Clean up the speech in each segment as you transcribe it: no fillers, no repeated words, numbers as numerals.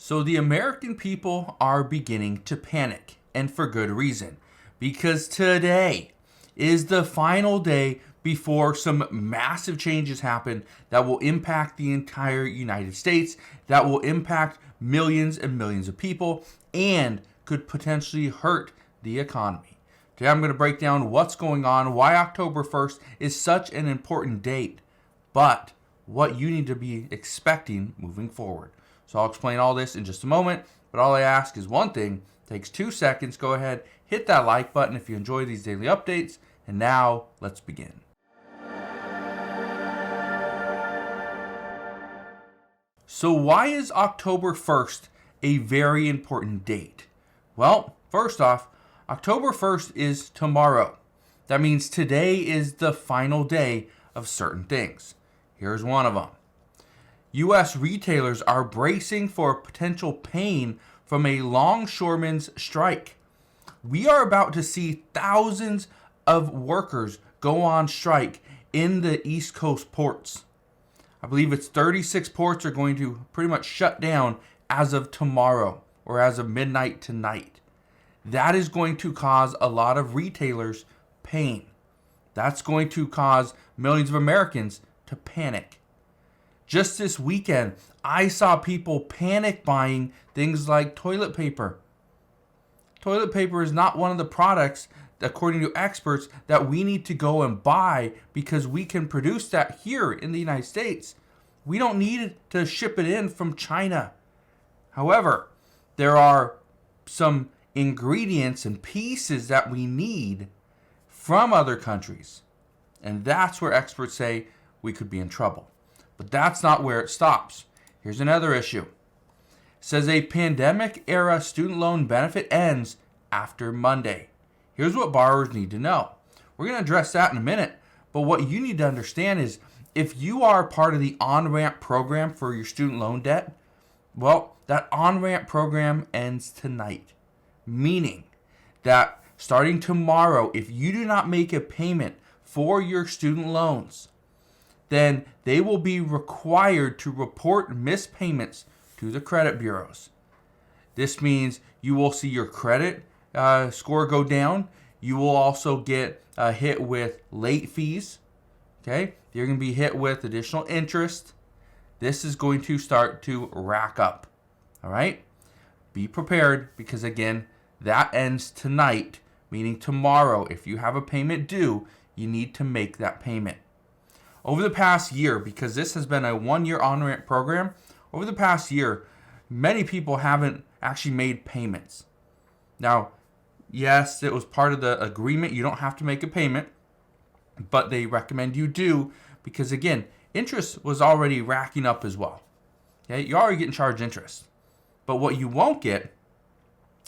So the American people are beginning to panic, and for good reason, because today is the final day before some massive changes happen that will impact the entire United States, that will impact millions and millions of people, and could potentially hurt the economy. Today I'm going to break down what's going on, why October 1st is such an important date, but what you need to be expecting moving forward. So I'll explain all this in just a moment, but all I ask is one thing. It takes 2 seconds. Go ahead, hit that like button if you enjoy these daily updates. And now, let's begin. So why is October 1st a very important date? Well, first off, October 1st is tomorrow. That means today is the final day of certain things. Here's one of them. U.S. retailers are bracing for potential pain from a longshoremen's strike. We are about to see thousands of workers go on strike in the East Coast ports. I believe it's 36 ports are going to pretty much shut down as of tomorrow or as of midnight tonight. That is going to cause a lot of retailers pain. That's going to cause millions of Americans to panic. Just this weekend, I saw people panic buying things like toilet paper. Toilet paper is not one of the products, according to experts, that we need to go and buy because we can produce that here in the United States. We don't need to ship it in from China. However, there are some ingredients and pieces that we need from other countries. And that's where experts say we could be in trouble. But that's not where it stops. Here's another issue. It says a pandemic-era student loan benefit ends after Monday. Here's what borrowers need to know. We're going to address that in a minute, but what you need to understand is if you are part of the on-ramp program for your student loan debt, well, that on-ramp program ends tonight, meaning that starting tomorrow, if you do not make a payment for your student loans, then they will be required to report missed payments to the credit bureaus. This means you will see your credit score go down. You will also get hit with late fees. Okay, you're going to be hit with additional interest. This is going to start to rack up. All right, be prepared because again, that ends tonight, meaning tomorrow. If you have a payment due, you need to make that payment. Over the past year, because this has been a 1-year on-ramp program, over the past year, many people haven't actually made payments. Now, yes, it was part of the agreement. You don't have to make a payment, but they recommend you do because, again, interest was already racking up as well. Okay, you're already getting charged interest. But what you won't get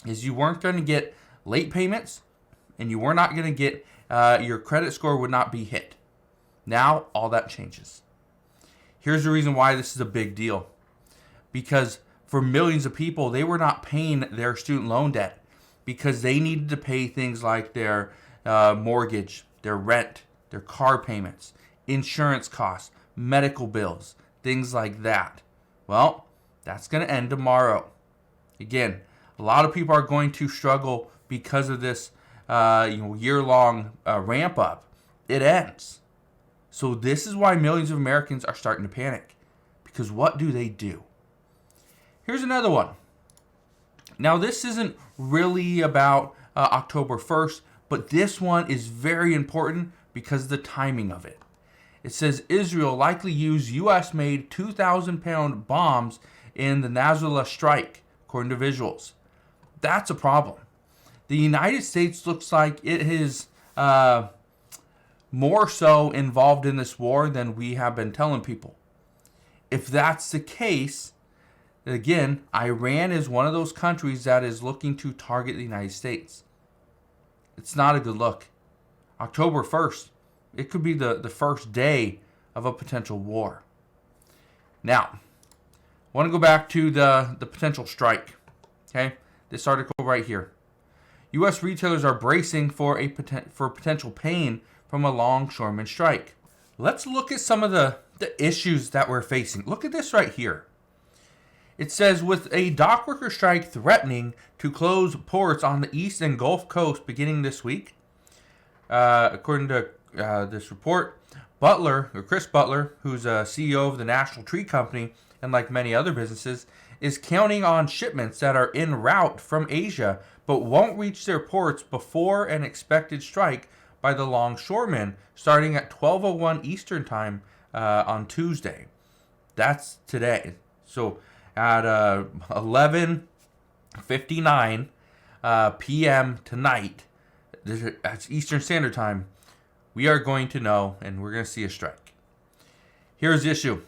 is you weren't going to get late payments and you were not going to get, your credit score would not be hit. Now, all that changes. Here's the reason why this is a big deal. Because for millions of people, they were not paying their student loan debt because they needed to pay things like their mortgage, their rent, their car payments, insurance costs, medical bills, things like that. Well, that's going to end tomorrow. Again, a lot of people are going to struggle because of this year-long ramp up. It ends. So this is why millions of Americans are starting to panic. Because what do they do? Here's another one. Now this isn't really about October 1st, but this one is very important because of the timing of it. It says Israel likely used U.S.-made 2,000-pound bombs in the Nasrallah strike, according to visuals. That's a problem. The United States looks like it is more so involved in this war than we have been telling people. If that's the case, again, Iran is one of those countries that is looking to target the United States. It's not a good look. October 1st, it could be the first day of a potential war. Now, I want to go back to the potential strike. Okay, this article right here. U.S. retailers are bracing for potential pain from a longshoreman strike. Let's look at some of the issues that we're facing. Look at this right here. It says, with a dock worker strike threatening to close ports on the East and Gulf Coast beginning this week, according to this report, Chris Butler, who's a CEO of the National Tree Company, and like many other businesses, is counting on shipments that are en route from Asia but won't reach their ports before an expected strike by the longshoremen starting at 12:01 Eastern Time on Tuesday. That's today. So at 11:59 p.m. tonight, that's Eastern Standard Time, we are going to know, and we're going to see a strike. Here's the issue.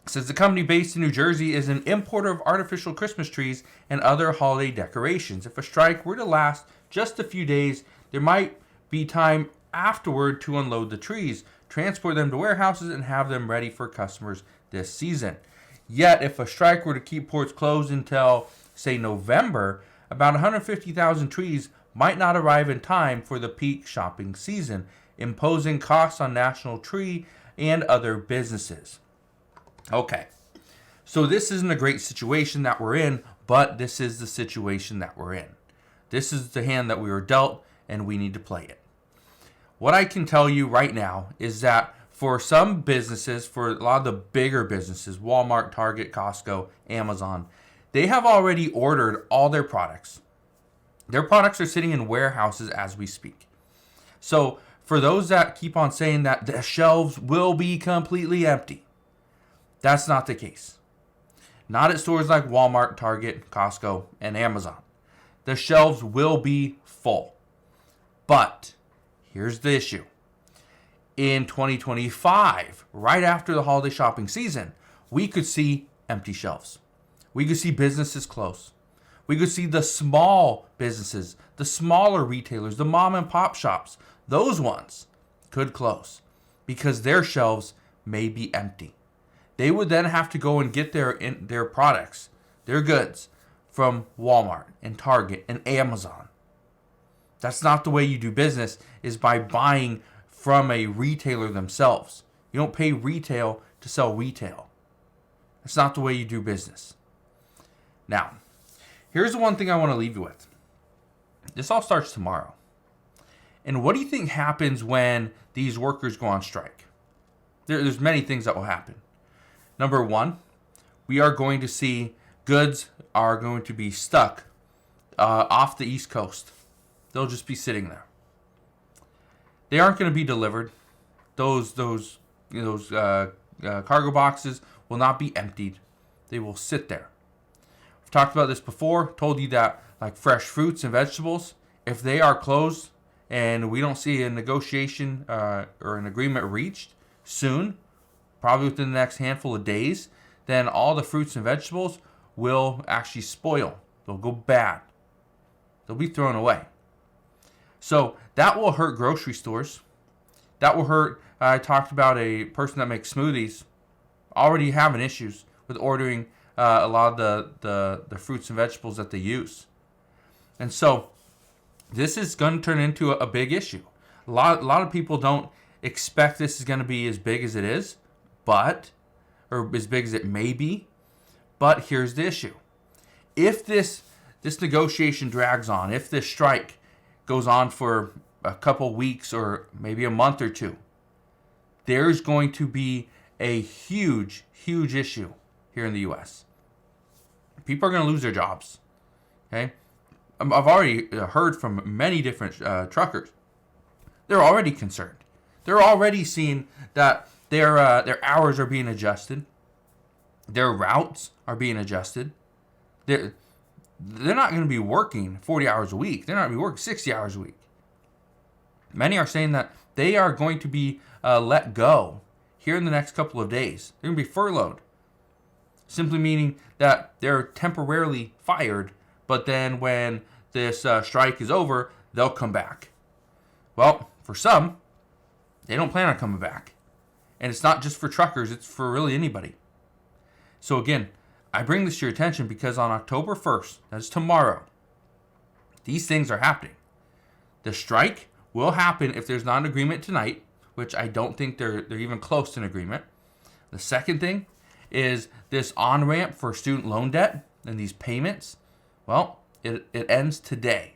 It says the company based in New Jersey is an importer of artificial Christmas trees and other holiday decorations. If a strike were to last just a few days, there might be time afterward to unload the trees, transport them to warehouses, and have them ready for customers this season. Yet, if a strike were to keep ports closed until, say, November, about 150,000 trees might not arrive in time for the peak shopping season, imposing costs on National Tree and other businesses. Okay, so this isn't a great situation that we're in, but this is the situation that we're in. This is the hand that we were dealt, and we need to play it. What I can tell you right now is that for some businesses, for a lot of the bigger businesses, Walmart, Target, Costco, Amazon, they have already ordered all their products. Their products are sitting in warehouses as we speak. So for those that keep on saying that the shelves will be completely empty, that's not the case. Not at stores like Walmart, Target, Costco, and Amazon. The shelves will be full. But here's the issue. In 2025, right after the holiday shopping season, we could see empty shelves. We could see businesses close. We could see the small businesses, the smaller retailers, the mom and pop shops, those ones could close because their shelves may be empty. They would then have to go and get their products, their goods, from Walmart and Target and Amazon. That's not the way you do business, is by buying from a retailer themselves. You don't pay retail to sell retail. That's not the way you do business. Now, here's the one thing I want to leave you with. This all starts tomorrow. And what do you think happens when these workers go on strike? There's many things that will happen. Number one, we are going to see goods are going to be stuck off the East Coast. They'll just be sitting there. They aren't going to be delivered. Those cargo boxes will not be emptied. They will sit there. I've talked about this before. Told you that like fresh fruits and vegetables, if they are closed and we don't see a negotiation or an agreement reached soon, probably within the next handful of days, then all the fruits and vegetables will actually spoil. They'll go bad. They'll be thrown away. So that will hurt grocery stores. That will hurt. I talked about a person that makes smoothies already having issues with ordering a lot of the fruits and vegetables that they use. And so this is going to turn into a big issue. A lot of people don't expect this is going to be as big as it is, or as big as it may be. But here's the issue. If this negotiation drags on, if this strike goes on for a couple weeks or maybe a month or two, there's going to be a huge, huge issue here in the U.S. People are going to lose their jobs. Okay? I've already heard from many different truckers. They're already concerned. They're already seeing that their hours are being adjusted. Their routes are being adjusted. They're not going to be working 40 hours a week. They're not going to be working 60 hours a week. Many are saying that they are going to be let go here in the next couple of days. They're going to be furloughed. Simply meaning that they're temporarily fired, but then when this strike is over, they'll come back. Well, for some, they don't plan on coming back. And it's not just for truckers, it's for really anybody. So again, I bring this to your attention because on October 1st, that's tomorrow, these things are happening. The strike will happen if there's not an agreement tonight, which I don't think they're even close to an agreement. The second thing is this on-ramp for student loan debt and these payments. Well, it ends today.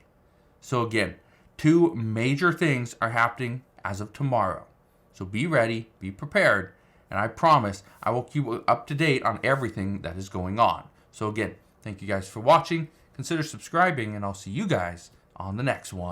So again, 2 major things are happening as of tomorrow. So be ready, be prepared, and I promise I will keep you up to date on everything that is going on. So again, thank you guys for watching. Consider subscribing, and I'll see you guys on the next one.